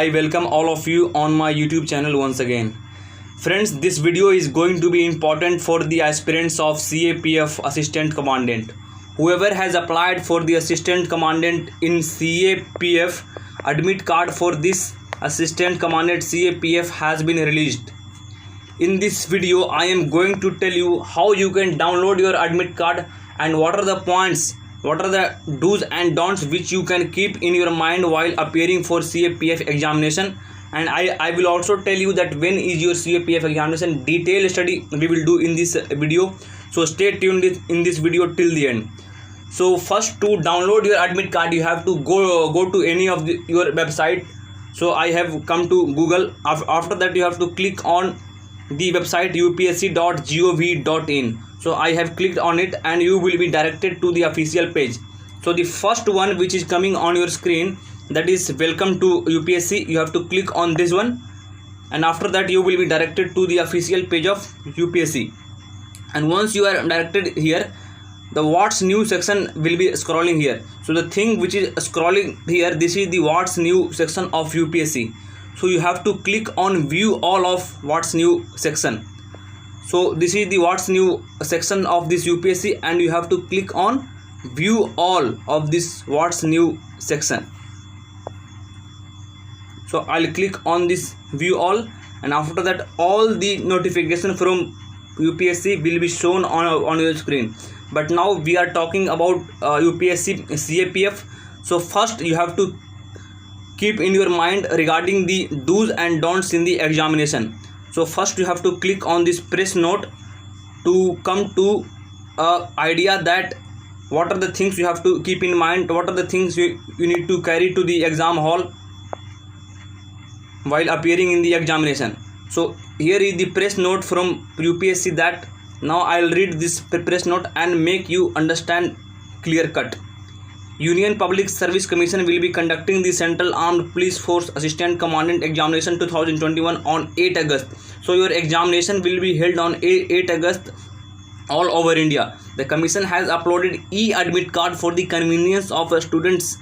I welcome all of you on my YouTube channel once again. Friends, this video is going to be important for the aspirants of CAPF Assistant Commandant. Whoever has applied for the Assistant Commandant in CAPF, admit card for this Assistant Commandant CAPF has been released. In this video, I am going to tell you how you can download your admit card and what are the points, what are the do's and don'ts which you can keep in your mind while appearing for CAPF examination. And I will also tell you that when is your CAPF examination. Detailed study we will do in this video. So stay tuned in this video till the end. So first, to download your admit card, you have to go to any of your website. So I have come to Google. After that, you have to click on the website upsc.gov.in. So I have clicked on it and you will be directed to the official page. So the first one which is coming on your screen, that is welcome to UPSC. You have to click on this one, and after that you will be directed to the official page of UPSC. And once you are directed here, the what's new section will be scrolling here. So the thing which is scrolling here, this is the what's new section of UPSC. So you have to click on view all of what's new section. So this is the what's new section of this UPSC, and you have to click on view all of this what's new section. So I'll click on this view all, and after that all the notification from UPSC will be shown on your screen. But now we are talking about UPSC CAPF. So first you have to keep in your mind regarding the do's and don'ts in the examination. So first you have to click on this press note to come to idea that what are the things you have to keep in mind, what are the things you need to carry to the exam hall while appearing in the examination. So here is the press note from UPSC, that now I'll read this press note and make you understand clear cut. Union Public Service Commission will be conducting the Central Armed Police Force Assistant Commandant Examination 2021 on 8 August. So your examination will be held on 8 August all over India. The Commission has uploaded e-admit card for the convenience of students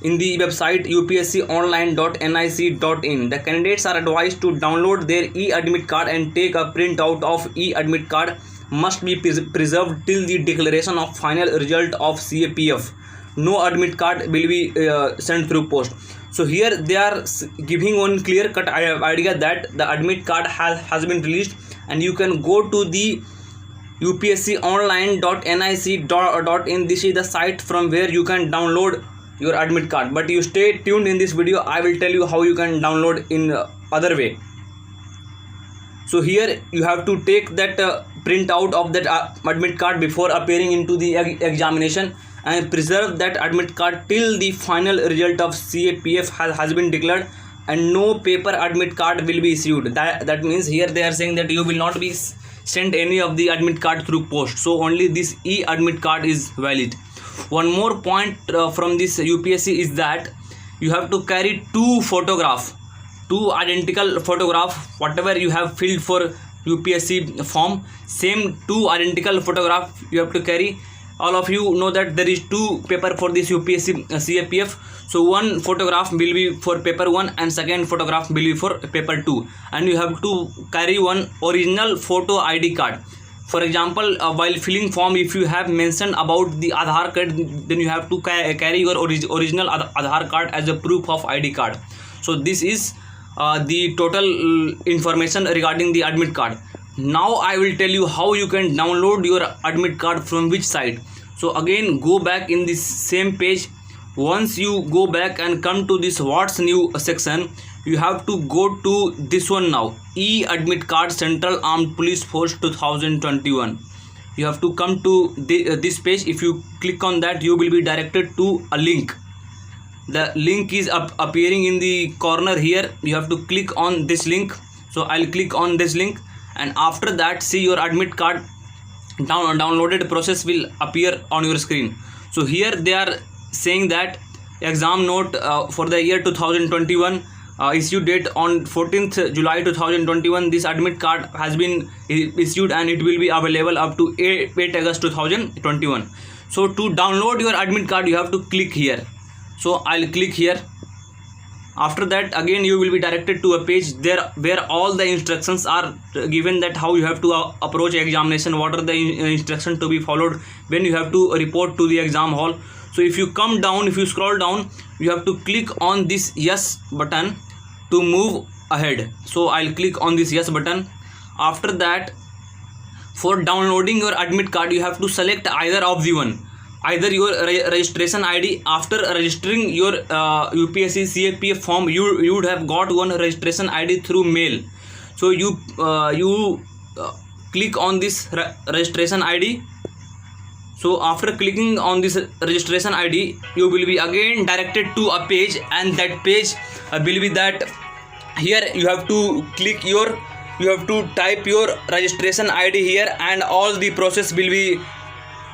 in the website upsconline.nic.in. The candidates are advised to download their e-admit card and take a printout of e-admit card. Must be preserved till the declaration of final result of CAPF. No admit card will be sent through post. So here they are giving one clear cut idea that the admit card has been released, and you can go to the upsconline.nic.in. This is the site from where you can download your admit card. But you stay tuned in this video. I will tell you how you can download in other way. So here you have to take that print out of that admit card before appearing into the examination, and preserve that admit card till the final result of CAPF has been declared, and no paper admit card will be issued. That means here they are saying that you will not be sent any of the admit card through post. So only this e-admit card is valid. One more point from this UPSC is that you have to carry two identical photograph, whatever you have filled for UPSC form, same two identical photograph you have to carry. All of you know that there is two paper for this UPSC CAPF. So one photograph will be for paper 1 and second photograph will be for paper 2, and you have to carry one original photo ID card. For example, while filling form, if you have mentioned about the Aadhaar card, then you have to carry your original Aadhaar card as a proof of ID card. So this is the total information regarding the admit card. Now I will tell you how you can download your admit card from which site. So again, go back in this same page. Once you go back and come to this what's new section, you have to go to this one now, e-admit card Central Armed Police Force 2021. You have to come to this page. If you click on that, you will be directed to a link. The link is appearing in the corner here. You have to click on this link. So I'll click on this link, and after that, see your admit card downloaded process will appear on your screen. So here they are saying that exam note for the year 2021, issue date on 14th July 2021. This admit card has been issued and it will be available up to 8 August 2021. So to download your admit card, you have to click here. So I'll click here. After that, again you will be directed to a page there where all the instructions are given, that how you have to approach examination, what are the instructions to be followed when you have to report to the exam hall. So if you come down, if you scroll down, you have to click on this yes button to move ahead. So I'll click on this yes button. After that, for downloading your admit card, you have to select either of the one, either your registration ID. After registering your UPSC CAPF form, you would have got one registration ID through mail. So you click on this registration ID. So after clicking on this registration ID, you will be again directed to a page, and that page will be that here you have to click your, you have to type your registration ID here, and all the process will be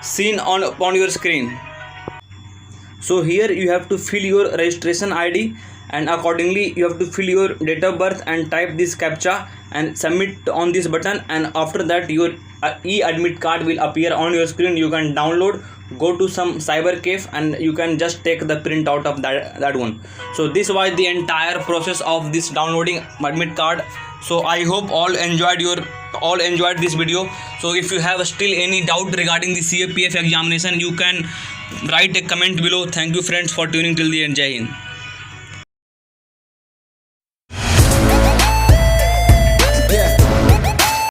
seen on your screen. So here you have to fill your registration ID, and accordingly you have to fill your date of birth and type this captcha and submit on this button, and after that your e-admit card will appear on your screen. You can download, go to some cyber cafe, and you can just take the print out of that one. So this was the entire process of this downloading admit card. So I hope all enjoyed this video. So if you have still any doubt regarding the CAPF examination, you can write a comment below. Thank you friends for tuning till the end. Jai Hind.